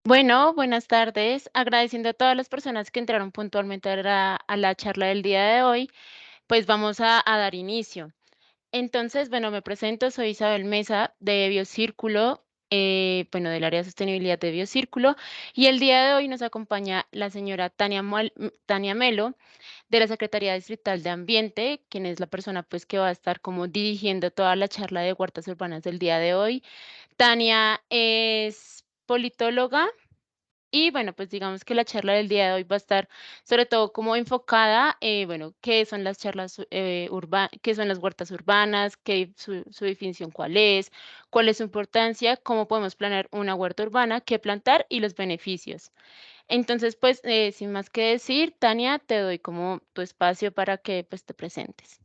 Bueno, buenas tardes. Agradeciendo a todas las personas que entraron puntualmente a la charla del día de hoy, pues vamos a dar inicio. Entonces, bueno, me presento, soy Isabel Mesa de Biocírculo, bueno, del área de sostenibilidad de Biocírculo, y el día de hoy nos acompaña la señora Tania Melo de la Secretaría Distrital de Ambiente, quien es la persona pues que va a estar como dirigiendo toda la charla de huertas urbanas del día de hoy. Tania es politóloga y bueno, pues digamos que la charla del día de hoy va a estar sobre todo como enfocada, bueno, qué son las charlas qué son las huertas urbanas, qué su definición cuál es su importancia, cómo podemos planear una huerta urbana, qué plantar y los beneficios. Entonces, pues, sin más que decir, Tania, te doy como tu espacio para que pues te presentes.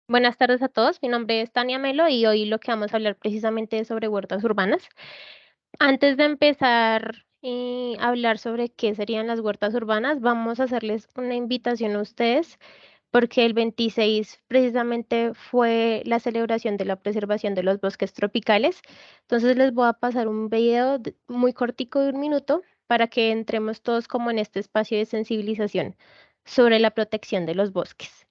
Buenas tardes a todos, mi nombre es Tania Melo y hoy lo que vamos a hablar precisamente es sobre huertas urbanas. Antes de empezar a hablar sobre qué serían las huertas urbanas, vamos a hacerles una invitación a ustedes porque el 26 precisamente fue la celebración de la preservación de los bosques tropicales. Entonces les voy a pasar un video muy cortico de 1 minuto para que entremos todos como en este espacio de sensibilización sobre la protección de los bosques.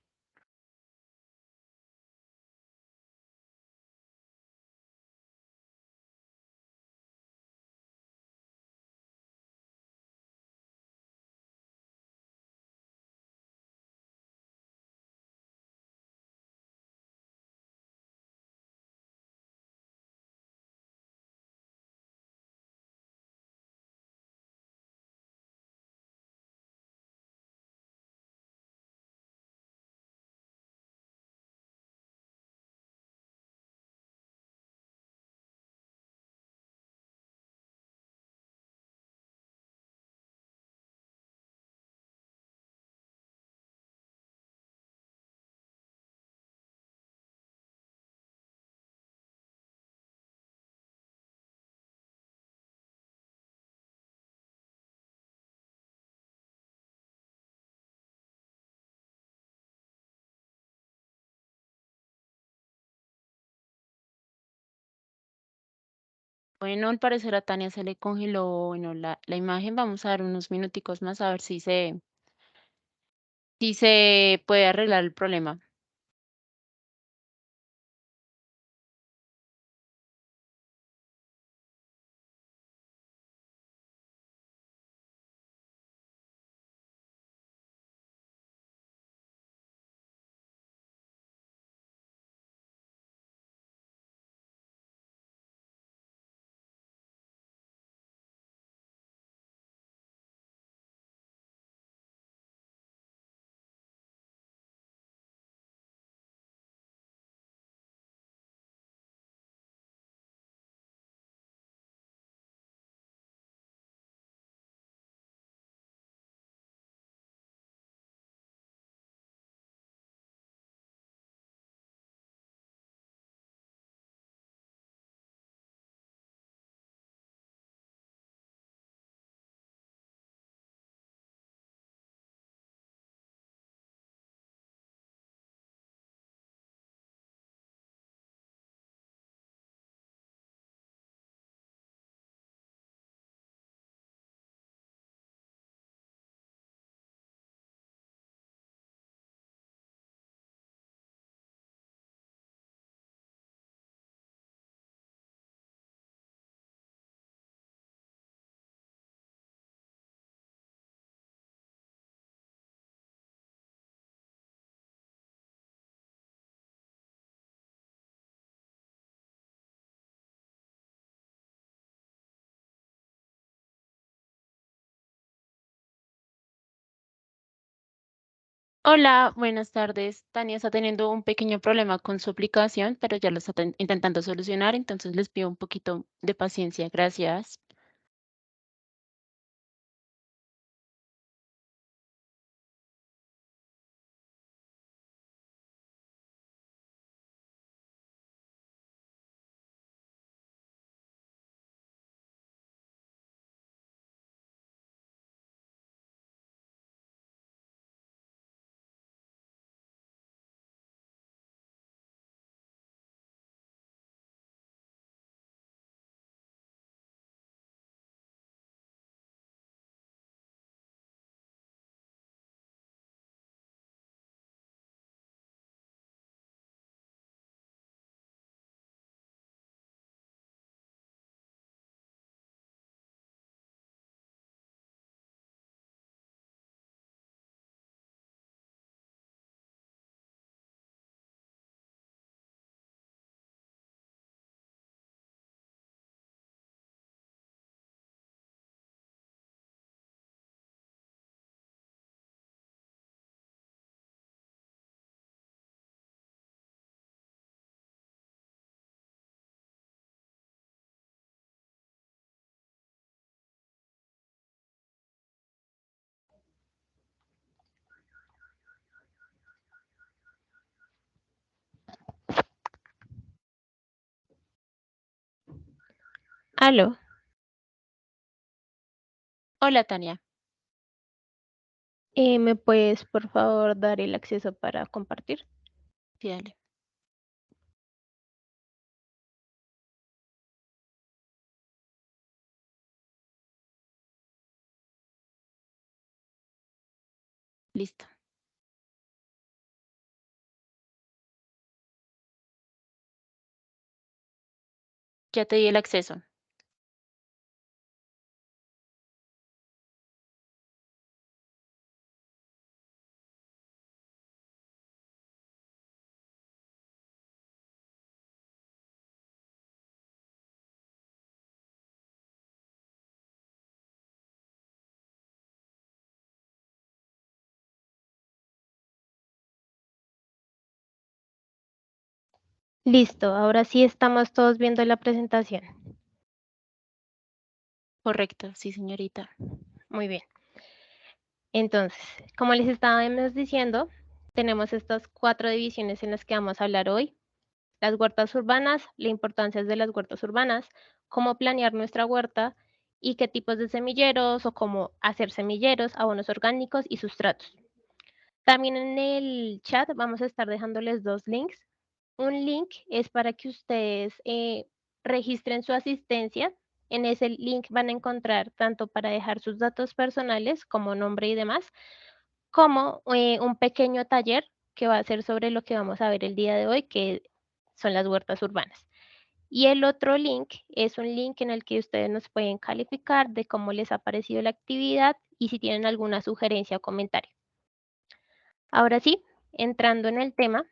Bueno, al parecer a Tania se le congeló, bueno, la imagen. Vamos a dar unos minuticos más a ver si se puede arreglar el problema. Hola, buenas tardes. Tania está teniendo un pequeño problema con su aplicación, pero ya lo está intentando solucionar, entonces les pido un poquito de paciencia. Gracias. Aló, Hola, Tania. ¿me puedes por favor dar el acceso para compartir? Sí, dale. Listo. Ya te di el acceso. Listo, ahora sí estamos todos viendo la presentación. Correcto, sí, señorita. Muy bien. Entonces, como les estábamos diciendo, tenemos estas 4 divisiones en las que vamos a hablar hoy. Las huertas urbanas, la importancia de las huertas urbanas, cómo planear nuestra huerta y qué tipos de semilleros o cómo hacer semilleros, abonos orgánicos y sustratos. También en el chat vamos a estar dejándoles 2 links. Un link es para que ustedes registren su asistencia. En ese link van a encontrar tanto para dejar sus datos personales como nombre y demás, como un pequeño taller que va a ser sobre lo que vamos a ver el día de hoy, que son las huertas urbanas. Y el otro link es un link en el que ustedes nos pueden calificar de cómo les ha parecido la actividad y si tienen alguna sugerencia o comentario. Ahora sí, entrando en el tema,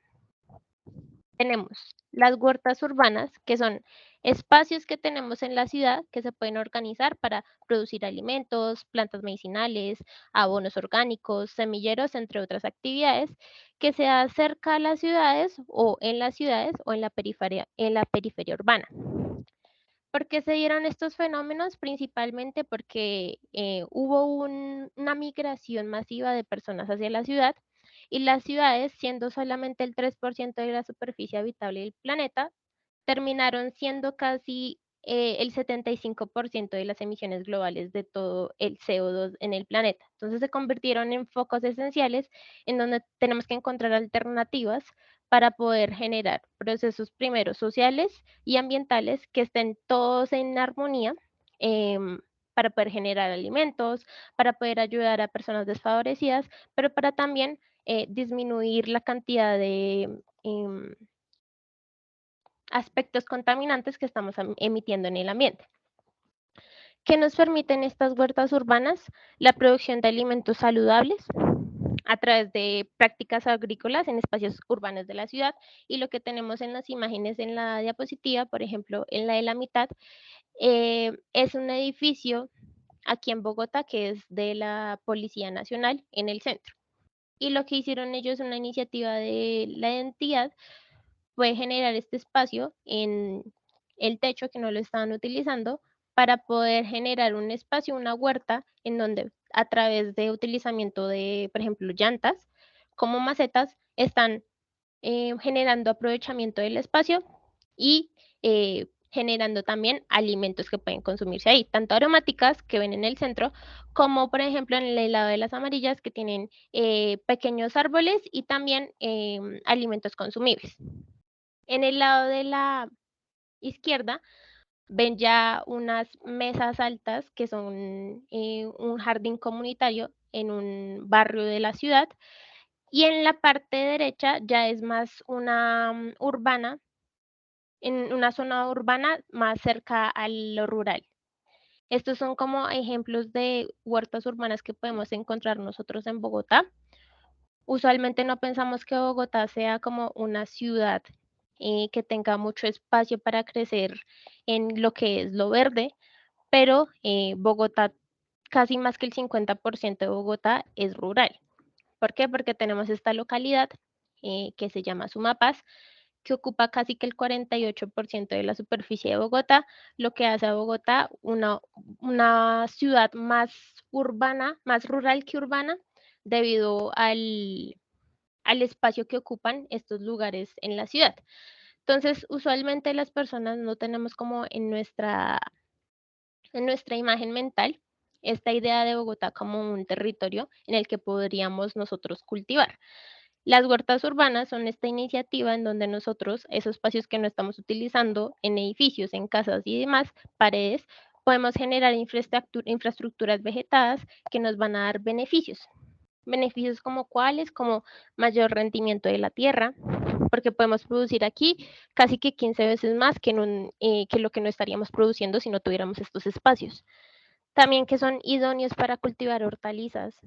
tenemos las huertas urbanas, que son espacios que tenemos en la ciudad que se pueden organizar para producir alimentos, plantas medicinales, abonos orgánicos, semilleros, entre otras actividades, que se da cerca a las ciudades o en las ciudades o en la periferia urbana. ¿Por qué se dieron estos fenómenos? Principalmente porque hubo una migración masiva de personas hacia la ciudad y las ciudades, siendo solamente el 3% de la superficie habitable del planeta, terminaron siendo casi el 75% de las emisiones globales de todo el CO2 en el planeta. Entonces se convirtieron en focos esenciales en donde tenemos que encontrar alternativas para poder generar procesos primero sociales y ambientales que estén todos en armonía, para poder generar alimentos, para poder ayudar a personas desfavorecidas, pero para también disminuir la cantidad de aspectos contaminantes que estamos emitiendo en el ambiente. ¿Qué nos permiten estas huertas urbanas? La producción de alimentos saludables a través de prácticas agrícolas en espacios urbanos de la ciudad, y lo que tenemos en las imágenes en la diapositiva, por ejemplo, en la de la mitad, es un edificio aquí en Bogotá que es de la Policía Nacional en el centro. Y lo que hicieron ellos, una iniciativa de la entidad, fue generar este espacio en el techo que no lo estaban utilizando para poder generar un espacio, una huerta, en donde a través de utilizamiento de, por ejemplo, llantas como macetas, están generando aprovechamiento del espacio y generando también alimentos que pueden consumirse ahí, tanto aromáticas que ven en el centro, como por ejemplo en el lado de las amarillas que tienen pequeños árboles y también alimentos consumibles. En el lado de la izquierda ven ya unas mesas altas que son un jardín comunitario en un barrio de la ciudad, y en la parte derecha ya es más una urbana, en una zona urbana más cerca a lo rural. Estos son como ejemplos de huertas urbanas que podemos encontrar nosotros en Bogotá. Usualmente no pensamos que Bogotá sea como una ciudad que tenga mucho espacio para crecer en lo que es lo verde, pero Bogotá, casi más que el 50% de Bogotá es rural. ¿Por qué? Porque tenemos esta localidad que se llama Sumapaz, que ocupa casi que el 48% de la superficie de Bogotá, lo que hace a Bogotá una ciudad más urbana, más rural que urbana, debido al espacio que ocupan estos lugares en la ciudad. Entonces, usualmente las personas no tenemos como en nuestra en nuestra imagen mental esta idea de Bogotá como un territorio en el que podríamos nosotros cultivar. Las huertas urbanas son esta iniciativa en donde nosotros, esos espacios que no estamos utilizando en edificios, en casas y demás, paredes, podemos generar infraestructuras vegetadas que nos van a dar beneficios. Beneficios como cuáles, como mayor rendimiento de la tierra, porque podemos producir aquí casi que 15 veces más que lo que no estaríamos produciendo si no tuviéramos estos espacios. También que son idóneos para cultivar hortalizas,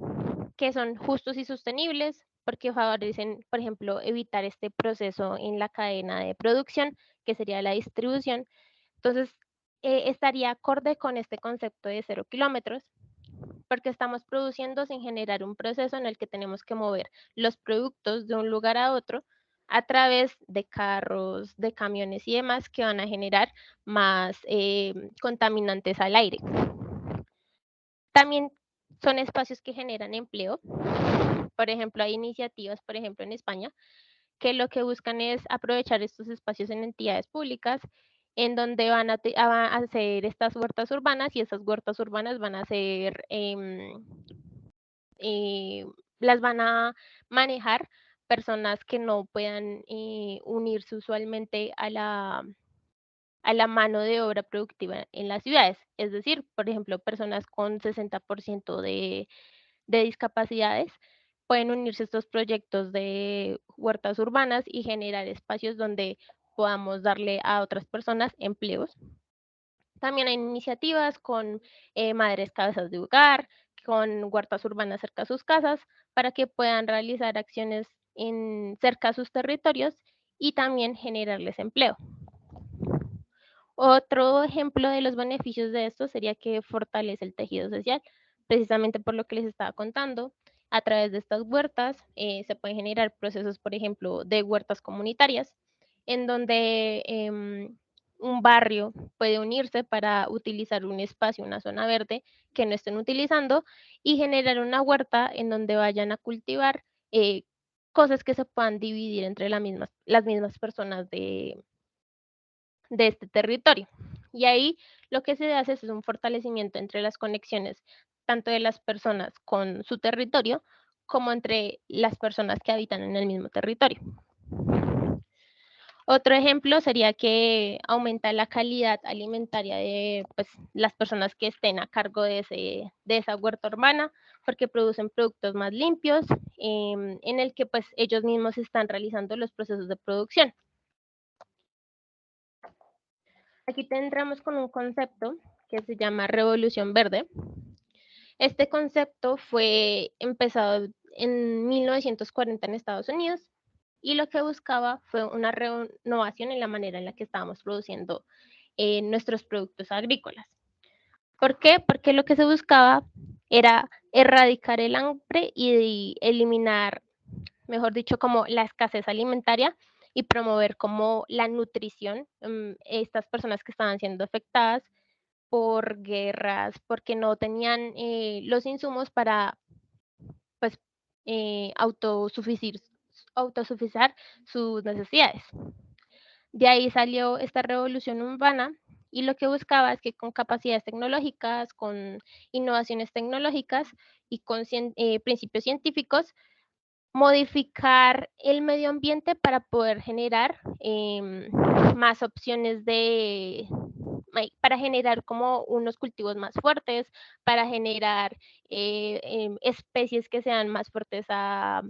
que son justos y sostenibles, porque favorecen, por ejemplo, evitar este proceso en la cadena de producción, que sería la distribución. Entonces, estaría acorde con este concepto de 0 kilómetros, porque estamos produciendo sin generar un proceso en el que tenemos que mover los productos de un lugar a otro a través de carros, de camiones y demás que van a generar más contaminantes al aire. También son espacios que generan empleo. Por ejemplo, hay iniciativas, por ejemplo, en España, que lo que buscan es aprovechar estos espacios en entidades públicas en donde van a hacer estas huertas urbanas y esas huertas urbanas van a ser, eh, las van a manejar personas que no puedan unirse usualmente a la mano de obra productiva en las ciudades. Es decir, por ejemplo, personas con 60% de discapacidades pueden unirse a estos proyectos de huertas urbanas y generar espacios donde podamos darle a otras personas empleos. También hay iniciativas con madres cabezas de hogar, con huertas urbanas cerca de sus casas, para que puedan realizar acciones cerca de sus territorios y también generarles empleo. Otro ejemplo de los beneficios de esto sería que fortalece el tejido social, precisamente por lo que les estaba contando. A través de estas huertas se pueden generar procesos, por ejemplo, de huertas comunitarias, en donde un barrio puede unirse para utilizar un espacio, una zona verde que no estén utilizando y generar una huerta en donde vayan a cultivar cosas que se puedan dividir entre las mismas personas de este territorio. Y ahí lo que se hace es un fortalecimiento entre las conexiones, tanto de las personas con su territorio, como entre las personas que habitan en el mismo territorio. Otro ejemplo sería que aumenta la calidad alimentaria de pues, las personas que estén a cargo de esa huerta urbana, porque producen productos más limpios, en el que pues ellos mismos están realizando los procesos de producción. Aquí tendremos con un concepto que se llama Revolución Verde. Este concepto fue empezado en 1940 en Estados Unidos y lo que buscaba fue una renovación en la manera en la que estábamos produciendo nuestros productos agrícolas. ¿Por qué? Porque lo que se buscaba era erradicar el hambre y eliminar, mejor dicho, como la escasez alimentaria y promover como la nutrición. Estas personas que estaban siendo afectadas por guerras, porque no tenían los insumos para pues autosuficiar sus necesidades. De ahí salió esta revolución urbana y lo que buscaba es que con capacidades tecnológicas, con innovaciones tecnológicas y con principios científicos, modificar el medio ambiente para poder generar más opciones para generar como unos cultivos más fuertes, para generar especies que sean más fuertes a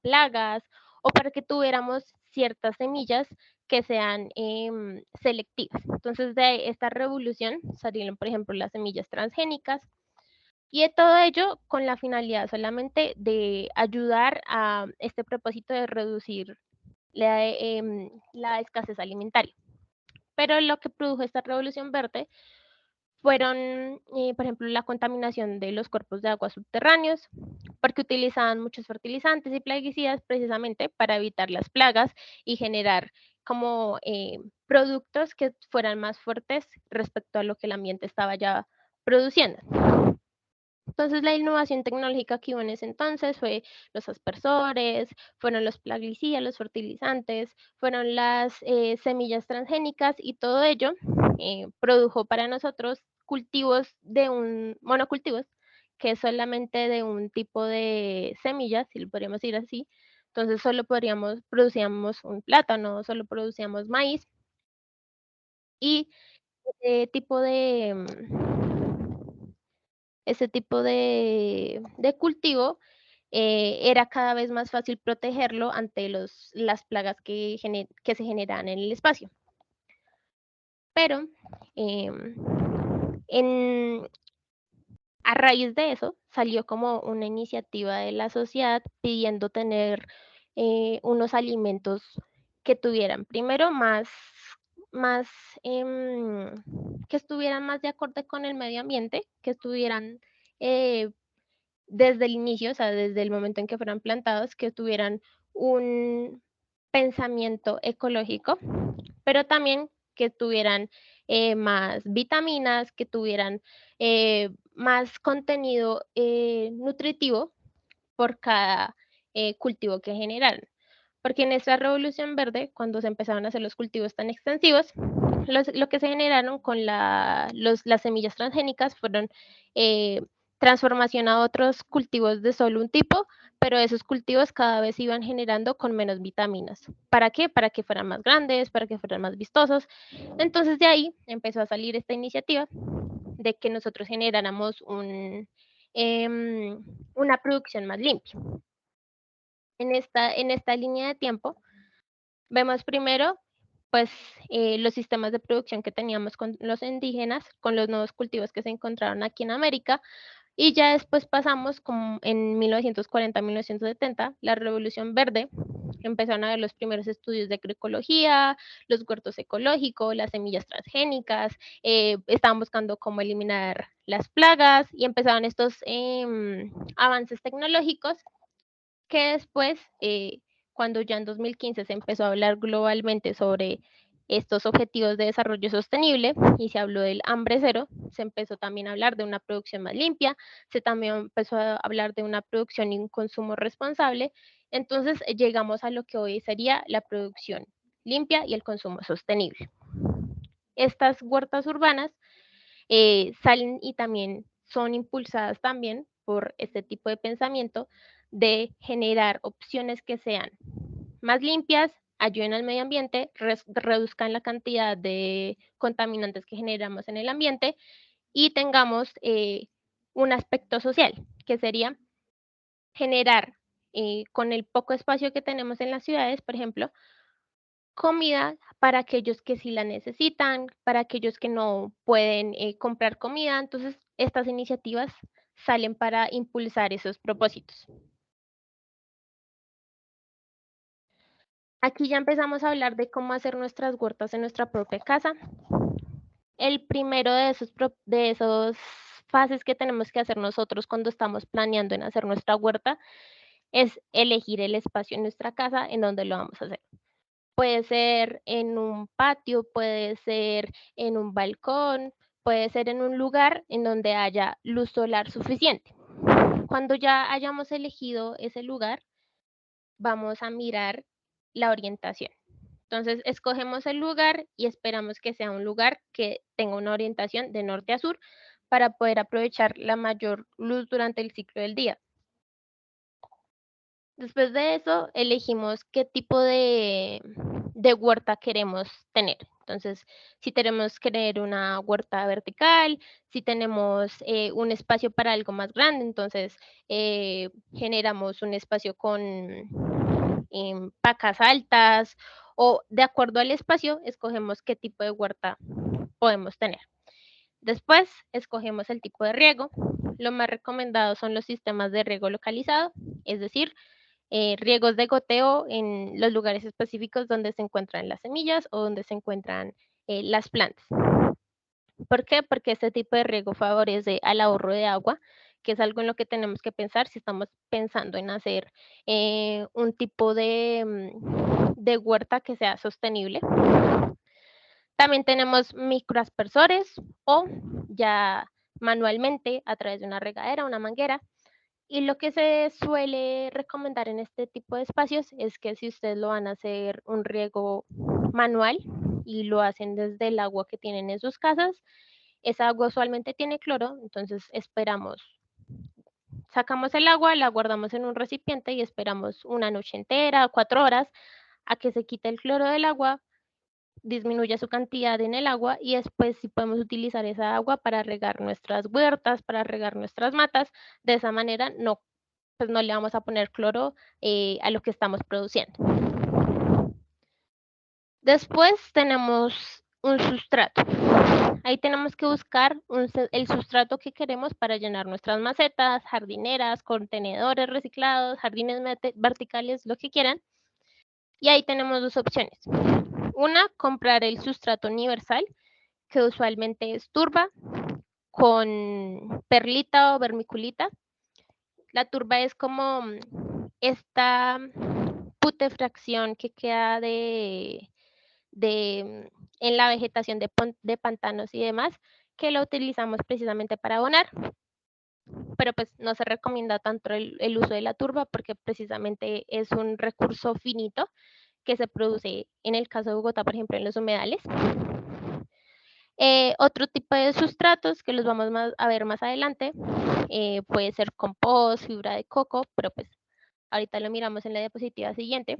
plagas o para que tuviéramos ciertas semillas que sean selectivas. Entonces de esta revolución salieron, por ejemplo, las semillas transgénicas, y de todo ello con la finalidad solamente de ayudar a este propósito de reducir la escasez alimentaria. Pero lo que produjo esta revolución verde fueron, por ejemplo, la contaminación de los cuerpos de agua subterráneos, porque utilizaban muchos fertilizantes y plaguicidas precisamente para evitar las plagas y generar como productos que fueran más fuertes respecto a lo que el ambiente estaba ya produciendo. Entonces, la innovación tecnológica que hubo en ese entonces fue los aspersores, fueron los plaguicidas, los fertilizantes, fueron las semillas transgénicas y todo ello produjo para nosotros cultivos monocultivos, que es solamente de un tipo de semillas, si lo podríamos decir así. Entonces solo producíamos un plátano, solo producíamos maíz y ese tipo de, ese tipo de cultivo era cada vez más fácil protegerlo ante las plagas que se generaban en el espacio. Pero em, en, a raíz de eso salió como una iniciativa de la sociedad pidiendo tener unos alimentos que tuvieran primero más que estuvieran más de acorde con el medio ambiente, que estuvieran eh, desde el inicio, o sea, desde el momento en que fueran plantados, que tuvieran un pensamiento ecológico, pero también que tuvieran más vitaminas, que tuvieran más contenido nutritivo por cada cultivo que generaran. Porque en esta revolución verde, cuando se empezaron a hacer los cultivos tan extensivos, lo que se generaron con las semillas transgénicas fueron eh, transformación a otros cultivos de solo un tipo, pero esos cultivos cada vez iban generando con menos vitaminas. ¿Para qué? Para que fueran más grandes, para que fueran más vistosos. Entonces de ahí empezó a salir esta iniciativa de que nosotros generáramos una producción más limpia. En esta línea de tiempo, vemos primero, pues, los sistemas de producción que teníamos con los indígenas, con los nuevos cultivos que se encontraron aquí en América, y ya después pasamos como en 1940, 1970, la Revolución Verde, empezaron a ver los primeros estudios de agroecología, los huertos ecológicos, las semillas transgénicas, estaban buscando cómo eliminar las plagas y empezaron estos avances tecnológicos que después, cuando ya en 2015 se empezó a hablar globalmente sobre estos objetivos de desarrollo sostenible y se habló del hambre cero, se empezó también a hablar de una producción más limpia, se también empezó a hablar de una producción y un consumo responsable. Entonces llegamos a lo que hoy sería la producción limpia y el consumo sostenible. Estas huertas urbanas salen y también son impulsadas también por este tipo de pensamiento de generar opciones que sean más limpias, ayuden al medio ambiente, reduzcan la cantidad de contaminantes que generamos en el ambiente y tengamos un aspecto social, que sería generar con el poco espacio que tenemos en las ciudades, por ejemplo, comida para aquellos que sí la necesitan, para aquellos que no pueden comprar comida. Entonces, estas iniciativas salen para impulsar esos propósitos. Aquí ya empezamos a hablar de cómo hacer nuestras huertas en nuestra propia casa. El primero de esos fases que tenemos que hacer nosotros cuando estamos planeando en hacer nuestra huerta es elegir el espacio en nuestra casa en donde lo vamos a hacer. Puede ser en un patio, puede ser en un balcón, puede ser en un lugar en donde haya luz solar suficiente. Cuando ya hayamos elegido ese lugar, vamos a mirar la orientación. Entonces, escogemos el lugar y esperamos que sea un lugar que tenga una orientación de norte a sur para poder aprovechar la mayor luz durante el ciclo del día. Después de eso, elegimos qué tipo de huerta queremos tener. Entonces, si tenemos que tener una huerta vertical, si tenemos un espacio para algo más grande, entonces generamos un espacio con pacas altas o de acuerdo al espacio, escogemos qué tipo de huerta podemos tener. Después, escogemos el tipo de riego. Lo más recomendado son los sistemas de riego localizado, es decir, riegos de goteo en los lugares específicos donde se encuentran las semillas o donde se encuentran las plantas. ¿Por qué? Porque este tipo de riego favorece al ahorro de agua, que es algo en lo que tenemos que pensar si estamos pensando en hacer un tipo de huerta que sea sostenible. También tenemos microaspersores o ya manualmente a través de una regadera, una manguera. Y lo que se suele recomendar en este tipo de espacios es que si ustedes lo van a hacer un riego manual y lo hacen desde el agua que tienen en sus casas, Esa agua usualmente tiene cloro, entonces sacamos el agua, la guardamos en un recipiente y esperamos una noche entera, 4 horas, a que se quite el cloro del agua, disminuya su cantidad en el agua y después sí podemos utilizar esa agua para regar nuestras huertas, para regar nuestras matas. De esa manera pues no le vamos a poner cloro a lo que estamos produciendo. Después tenemos un sustrato. Ahí tenemos que buscar el sustrato que queremos para llenar nuestras macetas, jardineras, contenedores reciclados, jardines verticales, lo que quieran. Y ahí tenemos dos opciones. Una, comprar el sustrato universal, que usualmente es turba con perlita o vermiculita. La turba es como esta putrefacción que queda en la vegetación de pantanos y demás, que lo utilizamos precisamente para abonar, pero pues no se recomienda tanto el uso de la turba porque precisamente es un recurso finito que se produce en el caso de Bogotá, por ejemplo, en los humedales. Otro tipo de sustratos que los vamos a ver más adelante puede ser compost, fibra de coco, pero pues ahorita lo miramos en la diapositiva siguiente.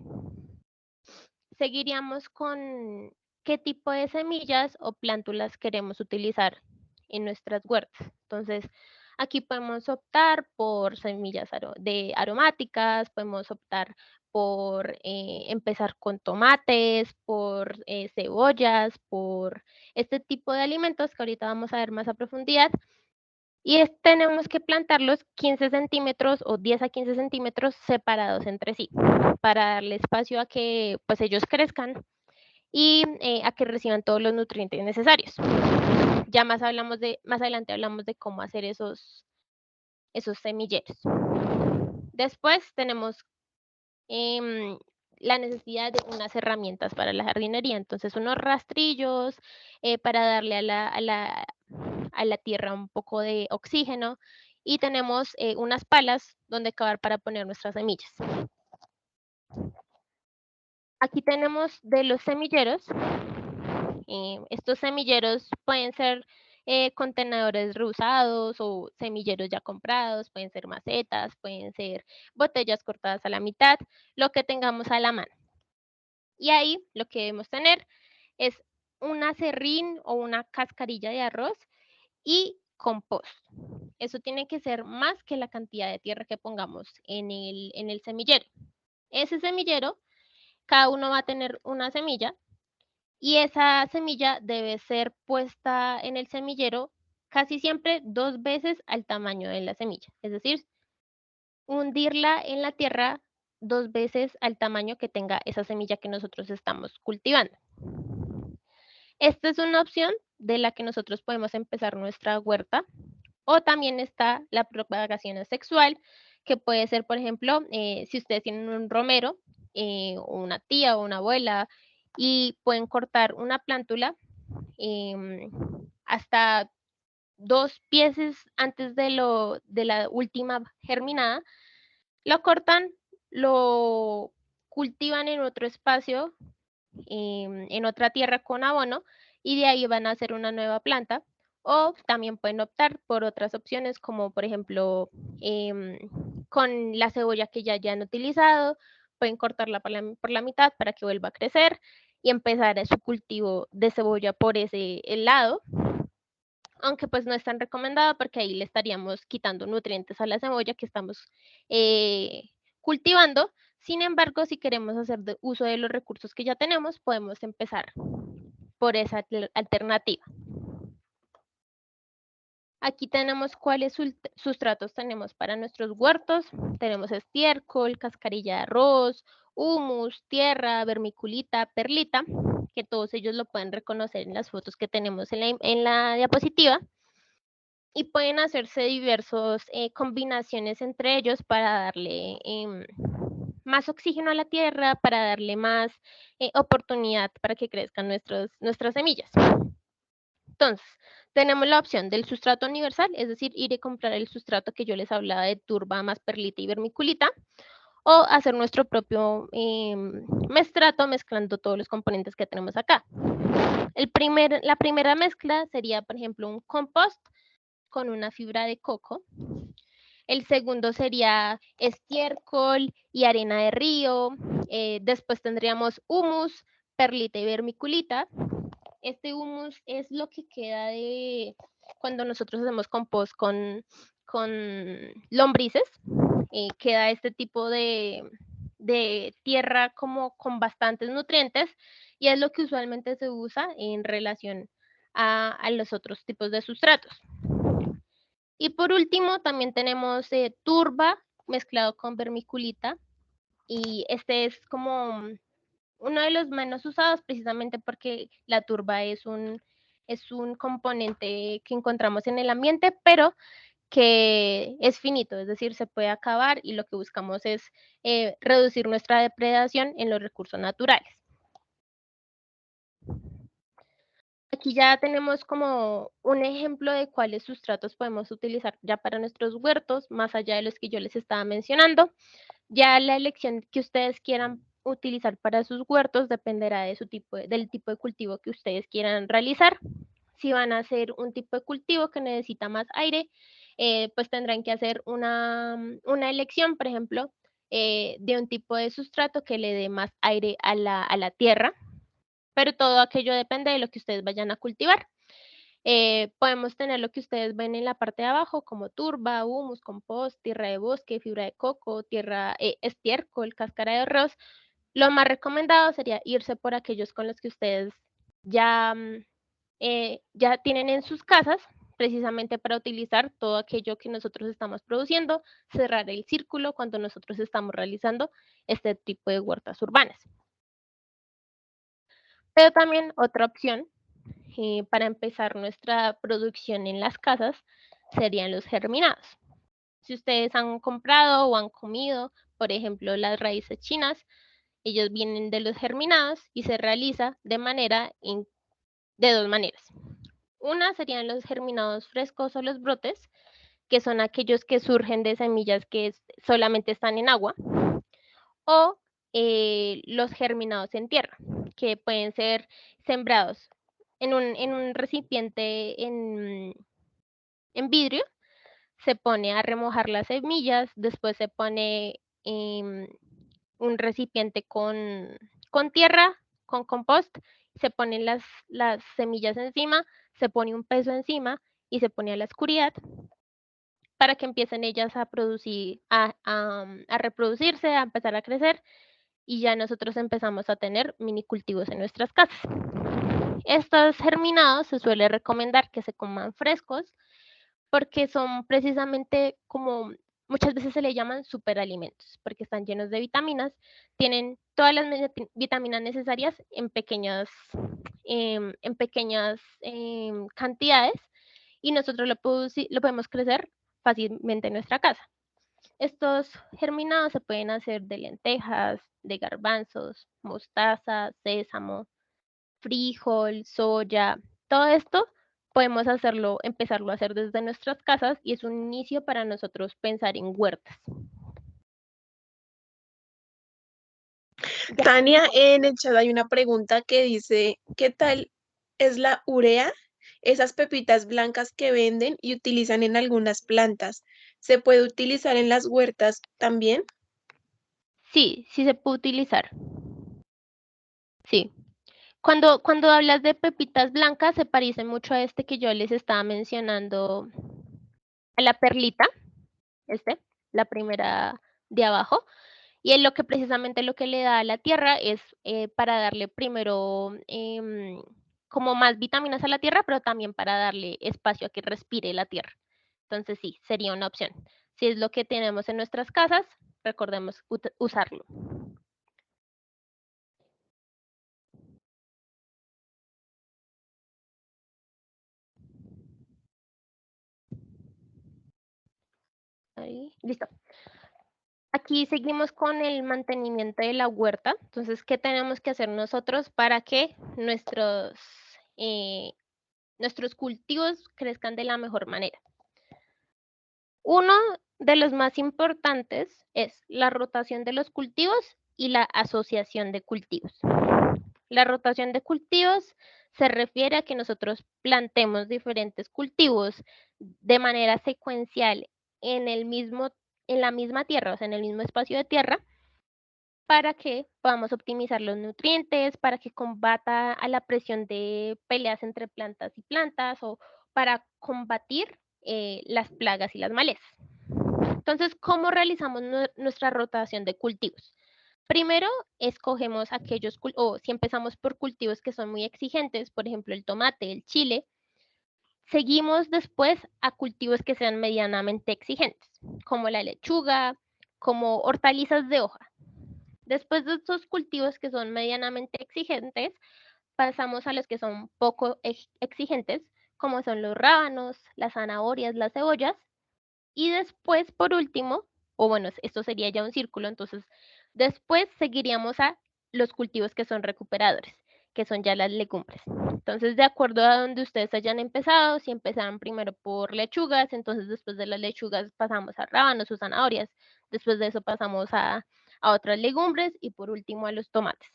Seguiríamos con qué tipo de semillas o plántulas queremos utilizar en nuestras huertas. Entonces, aquí podemos optar por semillas aromáticas, podemos optar por empezar con tomates, por cebollas, por este tipo de alimentos que ahorita vamos a ver más a profundidad. Y tenemos que plantarlos 15 centímetros o 10 a 15 centímetros separados entre sí para darle espacio a que pues ellos crezcan y a que reciban todos los nutrientes necesarios. Ya más adelante hablamos de cómo hacer esos semilleros. Después tenemos la necesidad de unas herramientas para la jardinería, entonces unos rastrillos para darle a la tierra un poco de oxígeno y tenemos unas palas donde cavar para poner nuestras semillas. Aquí tenemos de los semilleros. Estos semilleros pueden ser contenedores reusados o semilleros ya comprados, pueden ser macetas, pueden ser botellas cortadas a la mitad, lo que tengamos a la mano. Y ahí lo que debemos tener es un acerrín o una cascarilla de arroz y compost. Eso tiene que ser más que la cantidad de tierra que pongamos en el semillero. Ese semillero, cada uno va a tener una semilla y esa semilla debe ser puesta en el semillero casi siempre 2 veces al tamaño de la semilla. Es decir, hundirla en la tierra 2 veces al tamaño que tenga esa semilla que nosotros estamos cultivando. Esta es una opción de la que nosotros podemos empezar nuestra huerta. O también está la propagación asexual, que puede ser, por ejemplo, si ustedes tienen un romero, una tía o una abuela, y pueden cortar una plántula hasta 2 pies antes de la última germinada, lo cortan, lo cultivan en otro espacio, en otra tierra con abono, y de ahí van a hacer una nueva planta. O también pueden optar por otras opciones, como por ejemplo, con la cebolla que ya hayan utilizado, pueden cortarla por la mitad para que vuelva a crecer y empezar su cultivo de cebolla por ese lado. Aunque pues no es tan recomendado porque ahí le estaríamos quitando nutrientes a la cebolla que estamos cultivando. Sin embargo, si queremos hacer uso de los recursos que ya tenemos, podemos empezar por esa alternativa. Aquí tenemos cuáles sustratos tenemos para nuestros huertos. Tenemos estiércol, cascarilla de arroz, humus, tierra, vermiculita, perlita, que todos ellos lo pueden reconocer en las fotos que tenemos en la diapositiva. Y pueden hacerse diversas combinaciones entre ellos para darle más oxígeno a la tierra, para darle más oportunidad para que crezcan nuestras semillas. Entonces, tenemos la opción del sustrato universal, es decir, ir a comprar el sustrato que yo les hablaba de turba más perlita y vermiculita, o hacer nuestro propio mestrato mezclando todos los componentes que tenemos acá. La primera mezcla sería, por ejemplo, un compost con una fibra de coco. El segundo sería estiércol y arena de río. Después tendríamos humus, perlita y vermiculita. Este humus es lo que queda de cuando nosotros hacemos compost con lombrices. Queda este tipo de tierra como con bastantes nutrientes y es lo que usualmente se usa en relación a los otros tipos de sustratos. Y por último también tenemos turba mezclado con vermiculita y este es como uno de los menos usados precisamente porque la turba es un componente que encontramos en el ambiente, pero que es finito, es decir, se puede acabar y lo que buscamos es reducir nuestra depredación en los recursos naturales. Aquí ya tenemos como un ejemplo de cuáles sustratos podemos utilizar ya para nuestros huertos, más allá de los que yo les estaba mencionando. Ya la elección que ustedes quieran utilizar para sus huertos dependerá de del tipo de cultivo que ustedes quieran realizar. Si van a hacer un tipo de cultivo que necesita más aire, pues tendrán que hacer una elección, por ejemplo, de un tipo de sustrato que le dé más aire a la tierra, pero todo aquello depende de lo que ustedes vayan a cultivar. Podemos tener lo que ustedes ven en la parte de abajo, como turba, humus, compost, tierra de bosque, fibra de coco, estiércol, cáscara de arroz. Lo más recomendado sería irse por aquellos con los que ustedes ya, ya tienen en sus casas, precisamente para utilizar todo aquello que nosotros estamos produciendo, cerrar el círculo cuando nosotros estamos realizando este tipo de huertas urbanas. Pero también otra opción para empezar nuestra producción en las casas serían los germinados. Si ustedes han comprado o han comido, por ejemplo, las raíces chinas, ellos vienen de los germinados y se realiza de dos maneras. Una serían los germinados frescos o los brotes, que son aquellos que surgen de semillas que solamente están en agua, o los germinados en tierra, que pueden ser sembrados en un recipiente en vidrio, se pone a remojar las semillas, después se pone un recipiente con tierra, con compost, se ponen las semillas encima, se pone un peso encima y se pone a la oscuridad para que empiecen ellas a producir, a reproducirse, a empezar a crecer y ya nosotros empezamos a tener mini cultivos en nuestras casas. Estos germinados se suele recomendar que se coman frescos porque son precisamente como muchas veces se le llaman superalimentos, porque están llenos de vitaminas, tienen todas las vitaminas necesarias en pequeñas cantidades y nosotros lo podemos crecer fácilmente en nuestra casa. Estos germinados se pueden hacer de lentejas, de garbanzos, mostaza, sésamo, frijol, soya, todo esto podemos empezarlo a hacer desde nuestras casas y es un inicio para nosotros pensar en huertas. Tania, en el chat hay una pregunta que dice, ¿qué tal es la urea? Esas pepitas blancas que venden y utilizan en algunas plantas, ¿se puede utilizar en las huertas también? Sí, sí se puede utilizar. Sí. Cuando hablas de pepitas blancas, se parece mucho a este que yo les estaba mencionando, a la perlita, la primera de abajo. Y es lo que precisamente lo que le da a la tierra es para darle primero como más vitaminas a la tierra, pero también para darle espacio a que respire la tierra. Entonces sí, sería una opción. Si es lo que tenemos en nuestras casas, recordemos usarlo. Ahí, listo. Aquí seguimos con el mantenimiento de la huerta. Entonces, ¿qué tenemos que hacer nosotros para que nuestros cultivos crezcan de la mejor manera? Uno, de los más importantes es la rotación de los cultivos y la asociación de cultivos. La rotación de cultivos se refiere a que nosotros plantemos diferentes cultivos de manera secuencial en la misma tierra, o sea, en el mismo espacio de tierra, para que podamos optimizar los nutrientes, para que combata a la presión de peleas entre plantas y plantas o para combatir las plagas y las malezas. Entonces, ¿cómo realizamos nuestra rotación de cultivos? Primero, escogemos o si empezamos por cultivos que son muy exigentes, por ejemplo, el tomate, el chile, seguimos después a cultivos que sean medianamente exigentes, como la lechuga, como hortalizas de hoja. Después de estos cultivos que son medianamente exigentes, pasamos a los que son poco exigentes, como son los rábanos, las zanahorias, las cebollas. Y después, por último, o bueno, esto sería ya un círculo, entonces después seguiríamos a los cultivos que son recuperadores, que son ya las legumbres. Entonces, de acuerdo a donde ustedes hayan empezado, si empezaron primero por lechugas, entonces después de las lechugas pasamos a rábanos o zanahorias, después de eso pasamos a otras legumbres y por último a los tomates.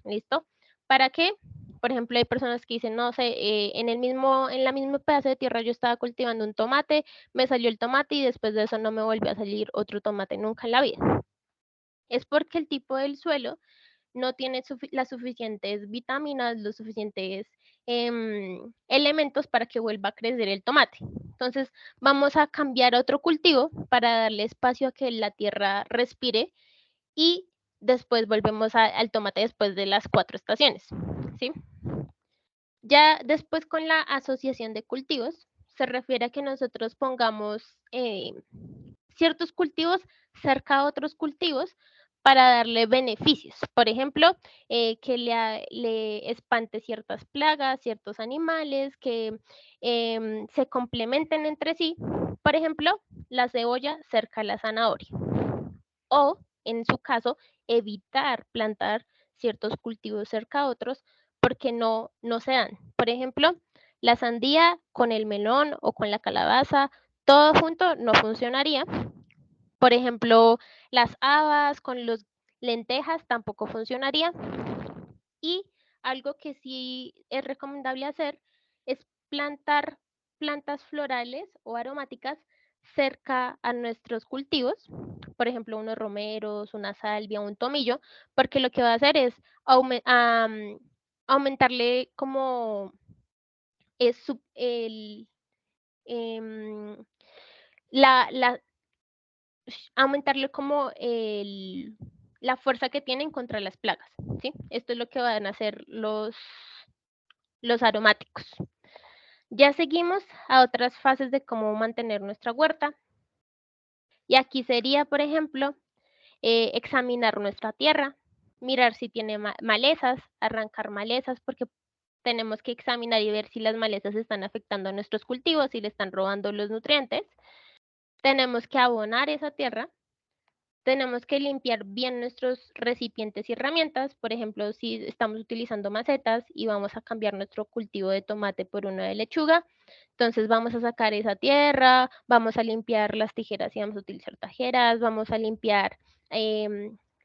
¿Listo? ¿Para qué? Por ejemplo, hay personas que dicen, no sé, en la misma pedazo de tierra yo estaba cultivando un tomate, me salió el tomate y después de eso no me volvió a salir otro tomate nunca en la vida. Es porque el tipo del suelo no tiene las suficientes vitaminas, los suficientes elementos para que vuelva a crecer el tomate. Entonces vamos a cambiar a otro cultivo para darle espacio a que la tierra respire y después volvemos al tomate después de las 4 estaciones, ¿sí? Ya después con la asociación de cultivos, se refiere a que nosotros pongamos ciertos cultivos cerca a otros cultivos para darle beneficios. Por ejemplo, que le espante ciertas plagas, ciertos animales, que se complementen entre sí. Por ejemplo, la cebolla cerca a la zanahoria. O, en su caso, evitar plantar ciertos cultivos cerca a otros porque no se dan. Por ejemplo, la sandía con el melón o con la calabaza, todo junto no funcionaría. Por ejemplo, las habas con las lentejas tampoco funcionaría. Y algo que sí es recomendable hacer es plantar plantas florales o aromáticas cerca a nuestros cultivos, por ejemplo, unos romeros, una salvia, un tomillo, porque lo que va a hacer es aumentarle como es em, aumentarle como la fuerza que tienen contra las plagas, ¿sí? Esto es lo que van a hacer los aromáticos. Ya seguimos a otras fases de cómo mantener nuestra huerta. Y aquí sería, por ejemplo, examinar nuestra tierra, mirar si tiene malezas, arrancar malezas, porque tenemos que examinar y ver si las malezas están afectando a nuestros cultivos, si le están robando los nutrientes. Tenemos que abonar esa tierra. Tenemos que limpiar bien nuestros recipientes y herramientas. Por ejemplo, si estamos utilizando macetas y vamos a cambiar nuestro cultivo de tomate por uno de lechuga, entonces vamos a sacar esa tierra, vamos a limpiar las tijeras y vamos a utilizar tijeras, vamos a limpiar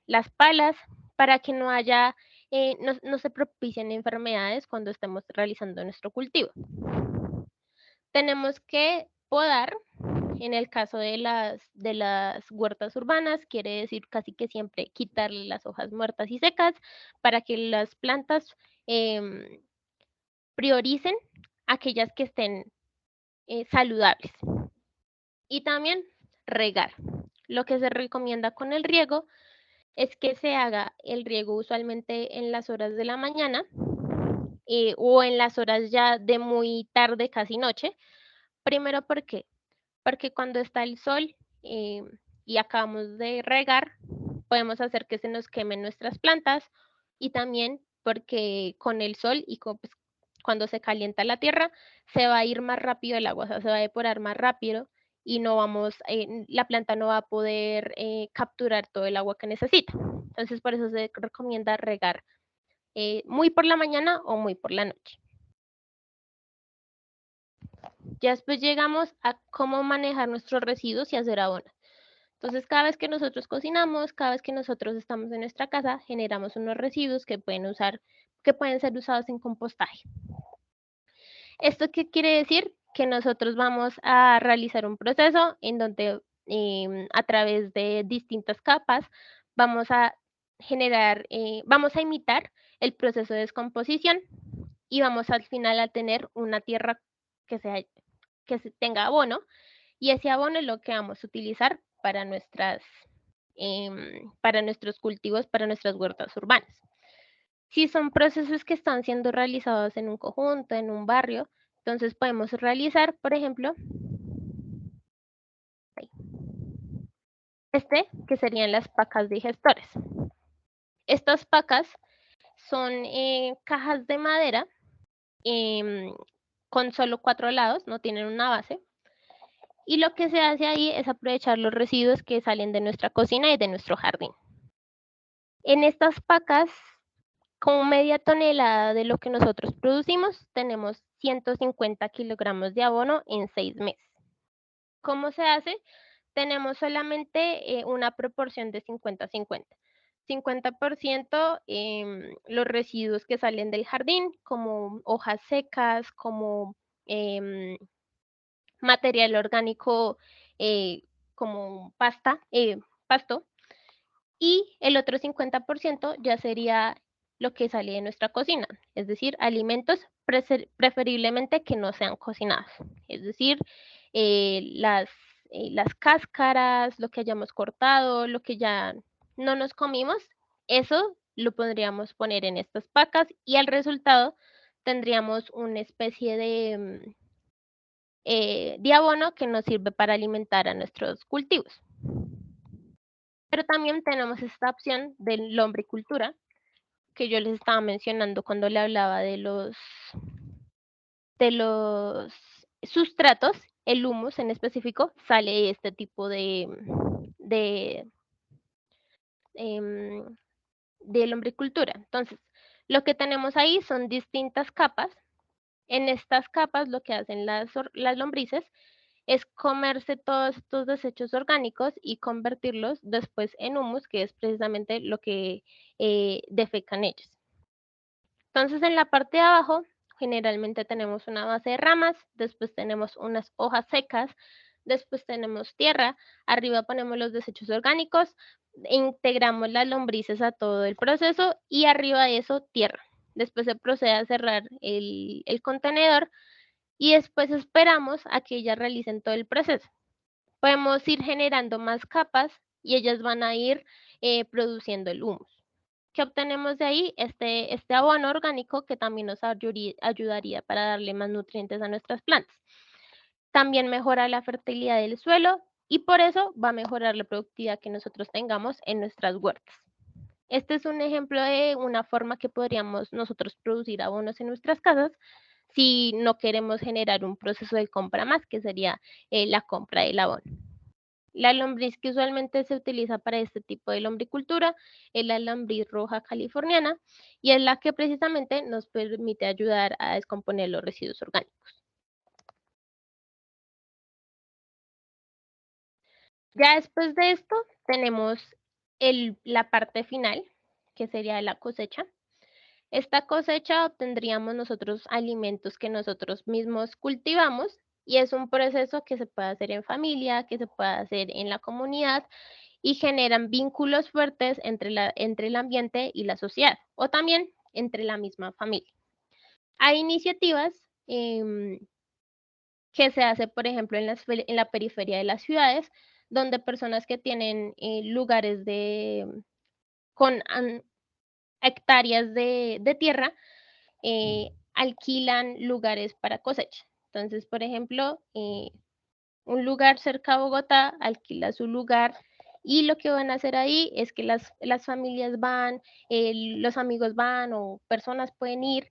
las palas para que no haya, no se propicien enfermedades cuando estemos realizando nuestro cultivo. Tenemos que podar. En el caso de las huertas urbanas, quiere decir casi que siempre quitarle las hojas muertas y secas para que las plantas prioricen aquellas que estén saludables. Y también regar. Lo que se recomienda con el riego es que se haga el riego usualmente en las horas de la mañana o en las horas ya de muy tarde, casi noche. Primero, ¿por qué? Porque cuando está el sol y acabamos de regar, podemos hacer que se nos quemen nuestras plantas y también porque con el sol y pues, cuando se calienta la tierra, se va a ir más rápido el agua, o sea, se va a evaporar más rápido y la planta no va a poder capturar todo el agua que necesita. Entonces, por eso se recomienda regar muy por la mañana o muy por la noche. Ya después llegamos a cómo manejar nuestros residuos y hacer abonos. Entonces, cada vez que nosotros cocinamos, cada vez que nosotros estamos en nuestra casa, generamos unos residuos que pueden ser usados en compostaje. ¿Esto qué quiere decir? Que nosotros vamos a realizar un proceso en donde a través de distintas capas vamos a vamos a imitar el proceso de descomposición y vamos al final a tener una tierra que tenga abono, y ese abono es lo que vamos a utilizar para nuestros cultivos, para nuestras huertas urbanas. Si son procesos que están siendo realizados en un conjunto, en un barrio, entonces podemos realizar, por ejemplo, que serían las pacas digestores. Estas pacas son cajas de madera con solo 4 lados, no tienen una base. Y lo que se hace ahí es aprovechar los residuos que salen de nuestra cocina y de nuestro jardín. En estas pacas, con media tonelada de lo que nosotros producimos, tenemos 150 kilogramos de abono en 6 meses. ¿Cómo se hace? Tenemos solamente una proporción de 50-50. 50% los residuos que salen del jardín, como hojas secas, como material orgánico, como pasto, y el otro 50% ya sería lo que sale de nuestra cocina, es decir, alimentos preferiblemente que no sean cocinados, es decir, las cáscaras, lo que hayamos cortado, lo que ya no nos comimos, eso lo podríamos poner en estas pacas y al resultado tendríamos una especie de abono que nos sirve para alimentar a nuestros cultivos. Pero también tenemos esta opción de lombricultura, que yo les estaba mencionando cuando le hablaba de los sustratos. El humus en específico sale de este tipo de lombricultura. Entonces, lo que tenemos ahí son distintas capas. En estas capas lo que hacen las lombrices es comerse todos estos desechos orgánicos y convertirlos después en humus, que es precisamente lo que defecan ellos. Entonces, en la parte de abajo, generalmente tenemos una base de ramas, después tenemos unas hojas secas, después tenemos tierra, arriba ponemos los desechos orgánicos, integramos las lombrices a todo el proceso y arriba de eso tierra. Después se procede a cerrar el contenedor y después esperamos a que ellas realicen todo el proceso. Podemos ir generando más capas y ellas van a ir produciendo el humus. ¿Qué obtenemos de ahí? Este abono orgánico que también nos ayudaría para darle más nutrientes a nuestras plantas. También mejora la fertilidad del suelo y por eso va a mejorar la productividad que nosotros tengamos en nuestras huertas. Este es un ejemplo de una forma que podríamos nosotros producir abonos en nuestras casas si no queremos generar un proceso de compra más, que sería la compra del abono. La lombriz que usualmente se utiliza para este tipo de lombricultura es la lombriz roja californiana y es la que precisamente nos permite ayudar a descomponer los residuos orgánicos. Ya después de esto tenemos la parte final, que sería la cosecha. Esta cosecha obtendríamos nosotros alimentos que nosotros mismos cultivamos y es un proceso que se puede hacer en familia, que se puede hacer en la comunidad y generan vínculos fuertes entre el ambiente y la sociedad o también entre la misma familia. Hay iniciativas que se hace, por ejemplo, en la periferia de las ciudades, donde personas que tienen lugares con hectáreas de tierra alquilan lugares para cosecha. Entonces, por ejemplo, un lugar cerca a Bogotá alquila su lugar y lo que van a hacer ahí es que las familias van, los amigos van o personas pueden ir,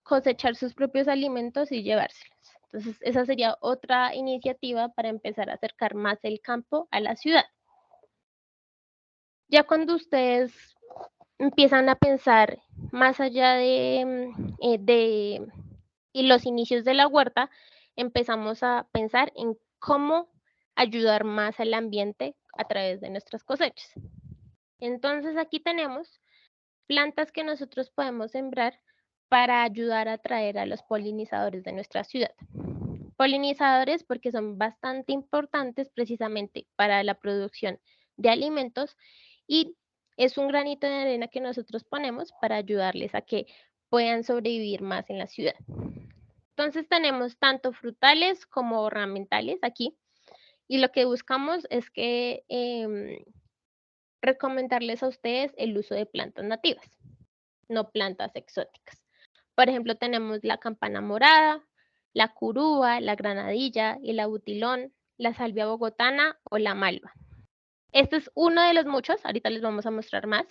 cosechar sus propios alimentos y llevárselos. Entonces, esa sería otra iniciativa para empezar a acercar más el campo a la ciudad. Ya cuando ustedes empiezan a pensar más allá de los inicios de la huerta, empezamos a pensar en cómo ayudar más al ambiente a través de nuestras cosechas. Entonces aquí tenemos plantas que nosotros podemos sembrar para ayudar a atraer a los polinizadores de nuestra ciudad. Polinizadores porque son bastante importantes precisamente para la producción de alimentos y es un granito de arena que nosotros ponemos para ayudarles a que puedan sobrevivir más en la ciudad. Entonces tenemos tanto frutales como ornamentales aquí y lo que buscamos es que recomendarles a ustedes el uso de plantas nativas, no plantas exóticas. Por ejemplo, tenemos la campana morada, la curúa, la granadilla, el abutilón, la salvia bogotana o la malva. Este es uno de los muchos, ahorita les vamos a mostrar más,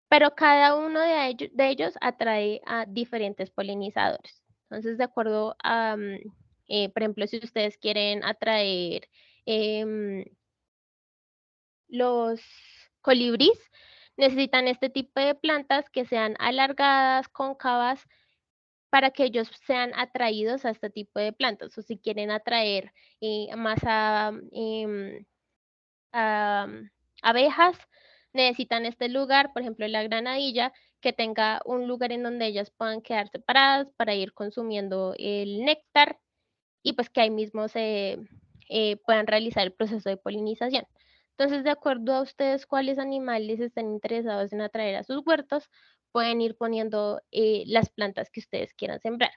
pero cada uno de ellos atrae a diferentes polinizadores. Entonces, de acuerdo a, por ejemplo, si ustedes quieren atraer los colibríes, necesitan este tipo de plantas que sean alargadas, cóncavas, para que ellos sean atraídos a este tipo de plantas. O si quieren atraer más a abejas, necesitan este lugar, por ejemplo, la granadilla, que tenga un lugar en donde ellas puedan quedar separadas para ir consumiendo el néctar y pues que ahí mismo se puedan realizar el proceso de polinización. Entonces, de acuerdo a ustedes cuáles animales están interesados en atraer a sus huertos, pueden ir poniendo las plantas que ustedes quieran sembrar.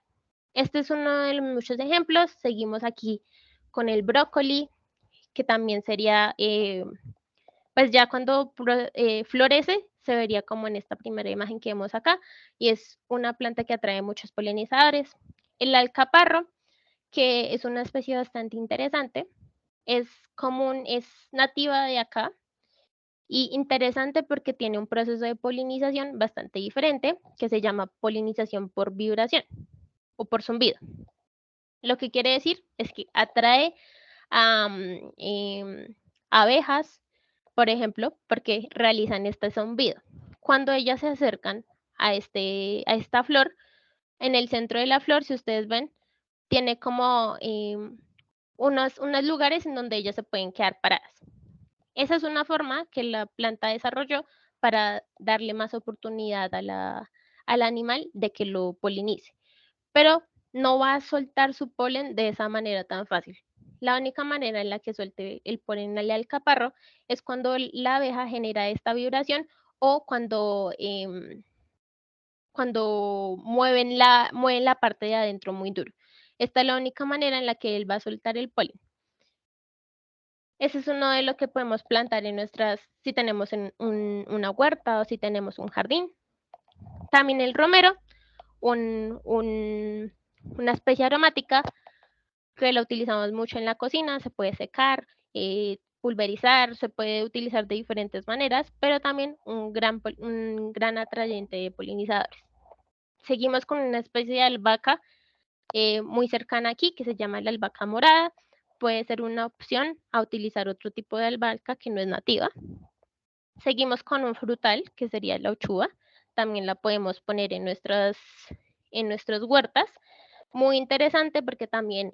Este es uno de los muchos ejemplos. Seguimos aquí con el brócoli, que también sería, pues ya cuando florece, se vería como en esta primera imagen que vemos acá, y es una planta que atrae muchos polinizadores. El alcaparro, que es una especie bastante interesante, es común, es nativa de acá, y interesante porque tiene un proceso de polinización bastante diferente que se llama polinización por vibración o por zumbido. Lo que quiere decir es que atrae a abejas, por ejemplo, porque realizan este zumbido. Cuando ellas se acercan a esta flor, en el centro de la flor, si ustedes ven, tiene como unos lugares en donde ellas se pueden quedar paradas. Esa es una forma que la planta desarrolló para darle más oportunidad al animal de que lo polinice. Pero no va a soltar su polen de esa manera tan fácil. La única manera en la que suelte el polen al alcaparro es cuando la abeja genera esta vibración o cuando mueven la parte de adentro muy duro. Esta es la única manera en la que él va a soltar el polen. Ese es uno de lo que podemos plantar en si tenemos en una huerta o si tenemos un jardín. También el romero, una especie aromática que la utilizamos mucho en la cocina, se puede secar, pulverizar, se puede utilizar de diferentes maneras, pero también un gran atrayente de polinizadores. Seguimos con una especie de albahaca muy cercana aquí que se llama la albahaca morada. Puede ser una opción a utilizar otro tipo de albahaca que no es nativa. Seguimos con un frutal que sería la uchuva. También la podemos poner en nuestras huertas. Muy interesante porque también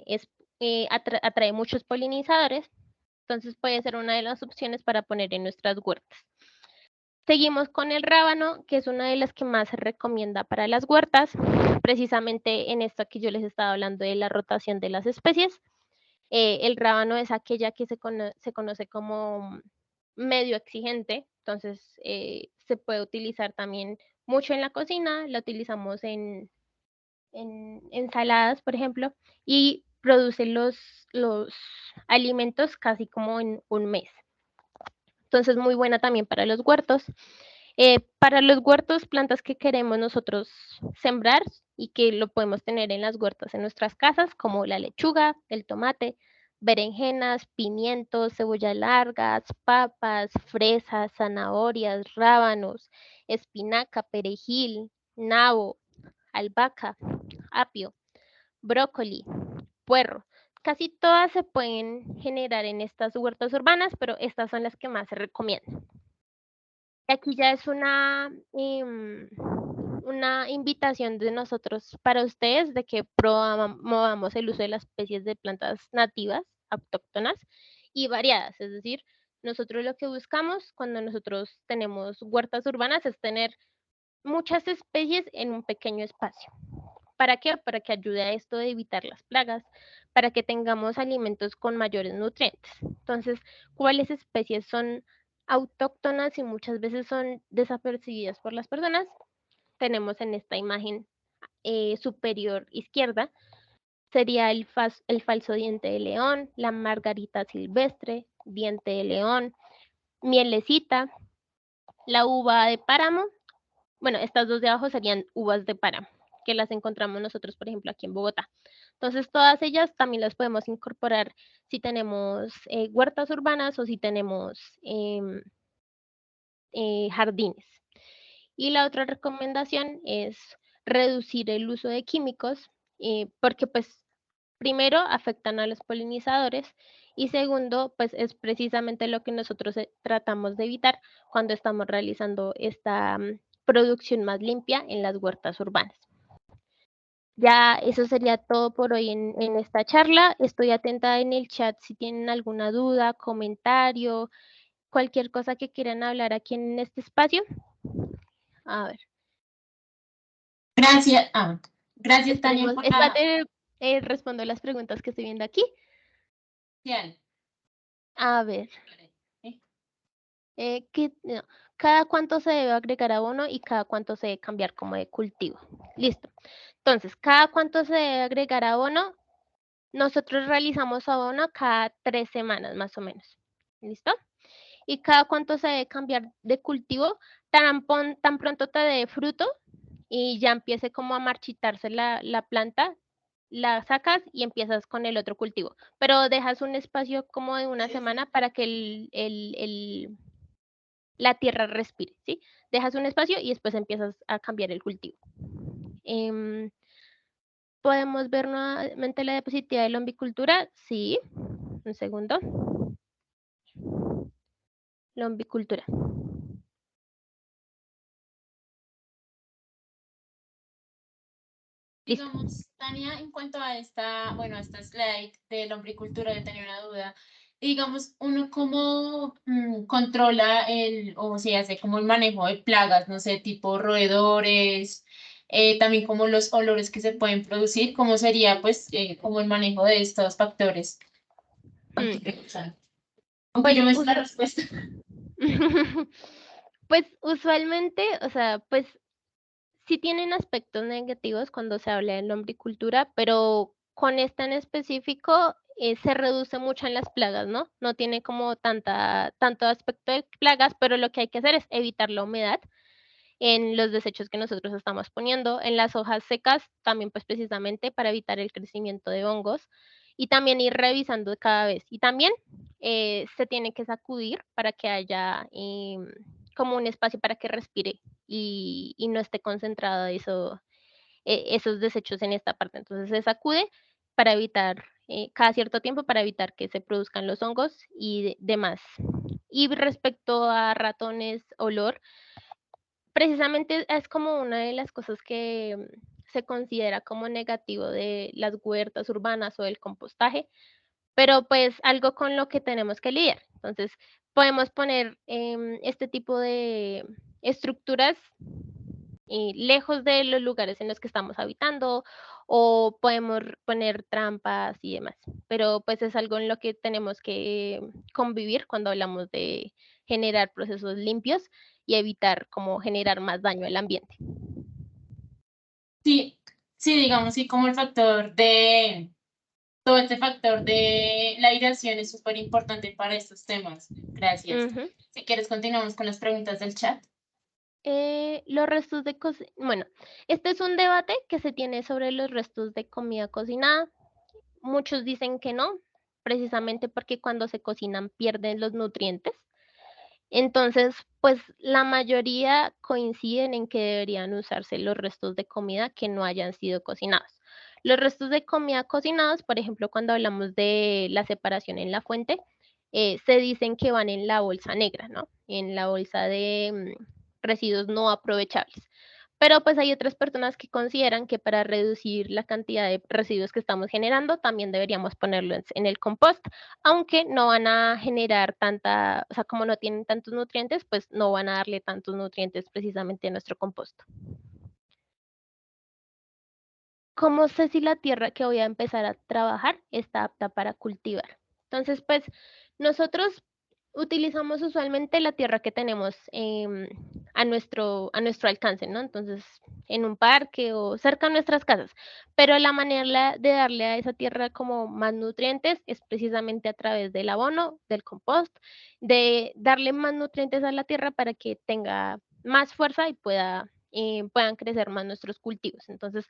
atrae muchos polinizadores. Entonces puede ser una de las opciones para poner en nuestras huertas. Seguimos con el rábano, que es una de las que más se recomienda para las huertas, precisamente en esto que yo les estaba hablando de la rotación de las especies. El rábano es aquella que se conoce como medio exigente, entonces se puede utilizar también mucho en la cocina, la utilizamos en ensaladas, por ejemplo, y produce los alimentos casi como en un mes. Entonces, muy buena también para los huertos. Para los huertos, plantas que queremos nosotros sembrar y que lo podemos tener en las huertas en nuestras casas, como la lechuga, el tomate, berenjenas, pimientos, cebollas largas, papas, fresas, zanahorias, rábanos, espinaca, perejil, nabo, albahaca, apio, brócoli, puerro. Casi todas se pueden generar en estas huertas urbanas, pero estas son las que más se recomiendan. Aquí ya es una invitación de nosotros para ustedes de que promovamos el uso de las especies de plantas nativas, autóctonas y variadas, es decir, Nosotros lo que buscamos cuando nosotros tenemos huertas urbanas es tener muchas especies en un pequeño espacio. ¿Para qué? Para que ayude a esto de evitar las plagas, para que tengamos alimentos con mayores nutrientes. Entonces, ¿cuáles especies son autóctonas y muchas veces son desapercibidas por las personas? Tenemos en esta imagen superior izquierda, sería el falso diente de león, la margarita silvestre, diente de león, mielecita, la uva de páramo. Bueno, estas dos de abajo serían uvas de páramo, que las encontramos nosotros, por ejemplo, aquí en Bogotá. Entonces, todas ellas también las podemos incorporar si tenemos huertas urbanas o si tenemos jardines. Y la otra recomendación es reducir el uso de químicos, porque pues primero afectan a los polinizadores y segundo, pues es precisamente lo que nosotros tratamos de evitar cuando estamos realizando esta producción más limpia en las huertas urbanas. Ya eso sería todo por hoy en esta charla. Estoy atenta en el chat si tienen alguna duda, comentario, cualquier cosa que quieran hablar aquí en este espacio. A ver. Gracias, gracias Tania Esperemos. por la... Respondo las preguntas que estoy viendo aquí. Bien. A ver. No, cada cuánto se debe agregar abono y cada cuánto se debe cambiar como de cultivo. Listo. Entonces, cada cuánto se debe agregar abono, nosotros realizamos abono cada 3 semanas más o menos. ¿Listo? Y cada cuánto se debe cambiar de cultivo, tan pronto te dé fruto y ya empiece como a marchitarse la planta, la sacas y empiezas con el otro cultivo. Pero dejas un espacio como de una semana para que la tierra respire, ¿sí? Dejas un espacio y después empiezas a cambiar el cultivo. ¿Podemos ver nuevamente la diapositiva de la lombicultura? Sí. Un segundo. Lombicultura. Digamos, Tania, en cuanto a esta, bueno, a esta slide de la lombricultura, yo tenía una duda. Digamos, uno cómo controla o se hace como el manejo de plagas, no sé, tipo roedores, también como los olores que se pueden producir, ¿cómo sería pues como el manejo de estos factores? Aunque yo me sé la respuesta. Pues usualmente, o sea, pues sí tienen aspectos negativos cuando se habla de lombricultura, pero con esta en específico se reduce mucho en las plagas, ¿no? No tiene como tanto aspecto de plagas, pero lo que hay que hacer es evitar la humedad en los desechos que nosotros estamos poniendo, en las hojas secas, también pues precisamente para evitar el crecimiento de hongos y también ir revisando cada vez. Y también se tiene que sacudir para que haya como un espacio para que respire y no esté concentrado esos desechos en esta parte. Entonces se sacude para evitar, cada cierto tiempo, para evitar que se produzcan los hongos y demás. Y respecto a ratones, olor, precisamente es como una de las cosas que se considera como negativo de las huertas urbanas o del compostaje, pero pues algo con lo que tenemos que lidiar. Entonces, podemos poner este tipo de estructuras lejos de los lugares en los que estamos habitando o podemos poner trampas y demás, pero pues es algo en lo que tenemos que convivir cuando hablamos de generar procesos limpios y evitar como generar más daño al ambiente. Sí, sí, digamos, sí, como el factor de, todo este factor de la aireación es súper importante para estos temas. Gracias. Si quieres, continuamos con las preguntas del chat. Los restos de cocina, bueno, este es un debate que se tiene sobre los restos de comida cocinada. Muchos dicen que no, precisamente porque cuando se cocinan pierden los nutrientes. Entonces, pues la mayoría coinciden en que deberían usarse los restos de comida que no hayan sido cocinados. Los restos de comida cocinados, por ejemplo, cuando hablamos de la separación en la fuente, se dicen que van en la bolsa negra, ¿no? En la bolsa de residuos no aprovechables. Pero pues hay otras personas que consideran que para reducir la cantidad de residuos que estamos generando, también deberíamos ponerlo en el compost, aunque no van a generar tanta, o sea, como no tienen tantos nutrientes, pues no van a darle tantos nutrientes precisamente a nuestro compost. ¿Cómo sé si la tierra que voy a empezar a trabajar está apta para cultivar? Entonces, pues nosotros utilizamos usualmente la tierra que tenemos a nuestro alcance, ¿no? Entonces, en un parque o cerca de nuestras casas. Pero la manera de darle a esa tierra como más nutrientes es precisamente a través del abono, del compost, de darle más nutrientes a la tierra para que tenga más fuerza y puedan crecer más nuestros cultivos. Entonces,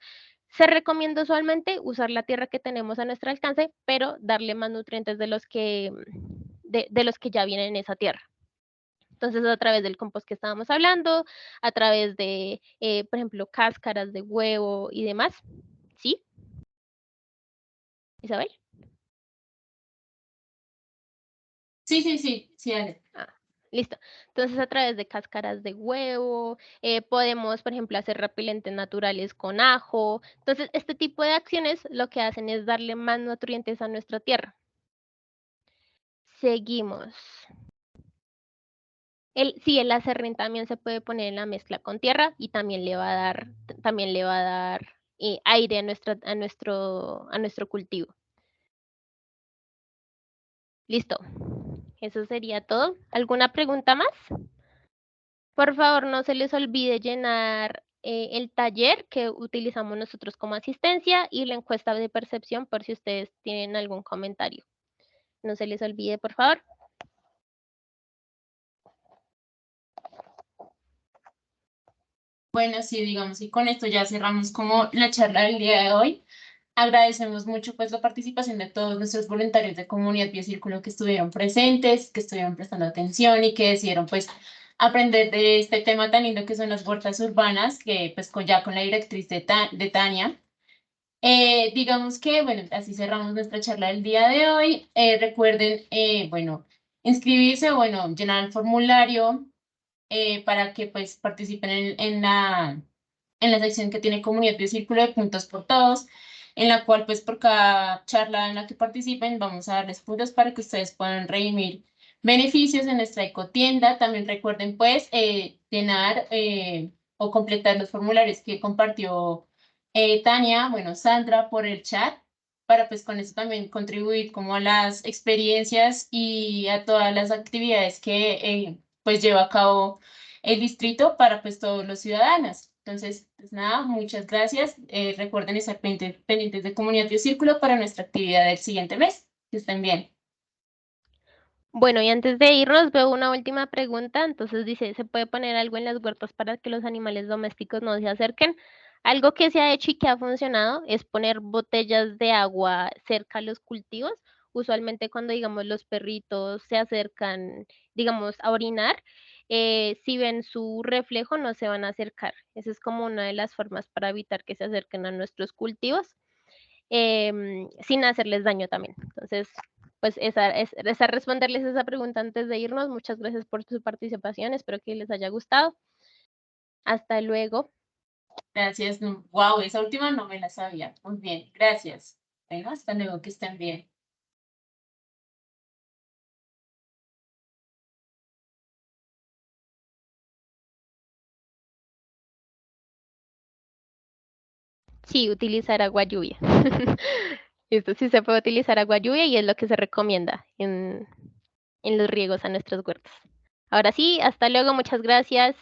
se recomienda usualmente usar la tierra que tenemos a nuestro alcance, pero darle más nutrientes de los que ya vienen en esa tierra. Entonces, a través del compost que estábamos hablando, a través de, por ejemplo, cáscaras de huevo y demás. ¿Sí? Isabel. Sí, dale. Listo. Entonces, a través de cáscaras de huevo, podemos, por ejemplo, hacer repelentes naturales con ajo. Entonces, este tipo de acciones lo que hacen es darle más nutrientes a nuestra tierra. Seguimos. El acerrín también se puede poner en la mezcla con tierra y también le va a dar aire a nuestro cultivo. Listo. Eso sería todo. ¿Alguna pregunta más? Por favor, no se les olvide llenar el taller que utilizamos nosotros como asistencia y la encuesta de percepción por si ustedes tienen algún comentario. No se les olvide, por favor. Bueno, sí, digamos, y con esto ya cerramos como la charla del día de hoy. Agradecemos mucho pues la participación de todos nuestros voluntarios de Comunidad Biocírculo que estuvieron presentes, que estuvieron prestando atención y que decidieron pues aprender de este tema tan lindo que son las huertas urbanas, que pues ya con la directriz de Tania. Digamos que, bueno, así cerramos nuestra charla del día de hoy. Recuerden, bueno, inscribirse o, bueno, llenar el formulario para que pues participen en la sección que tiene Comunidad de Círculo de Puntos por Todos, en la cual pues por cada charla en la que participen vamos a darles puntos para que ustedes puedan redimir beneficios en nuestra ecotienda. También recuerden pues llenar o completar los formularios que compartió Tania, bueno, Sandra por el chat, para pues con eso también contribuir como a las experiencias y a todas las actividades que pues lleva a cabo el distrito para pues todos los ciudadanos. Entonces, pues nada, muchas gracias. Recuerden estar pendientes de Comunidad de Círculo para nuestra actividad del siguiente mes. Que estén bien. Bueno, y antes de irnos veo una última pregunta. Entonces dice, ¿se puede poner algo en las huertas para que los animales domésticos no se acerquen? Algo que se ha hecho y que ha funcionado es poner botellas de agua cerca a los cultivos. Usualmente cuando, digamos, los perritos se acercan, digamos, a orinar, si ven su reflejo no se van a acercar. Esa es como una de las formas para evitar que se acerquen a nuestros cultivos, sin hacerles daño también. Entonces, pues esa responderles esa pregunta antes de irnos. Muchas gracias por su participación. Espero que les haya gustado. Hasta luego. Gracias. Wow, esa última no me la sabía. Muy bien, gracias. Bueno, hasta luego, que estén bien. Sí, utilizar agua lluvia. Esto sí se puede utilizar agua lluvia y es lo que se recomienda en los riegos a nuestras huertas. Ahora sí, hasta luego, muchas gracias.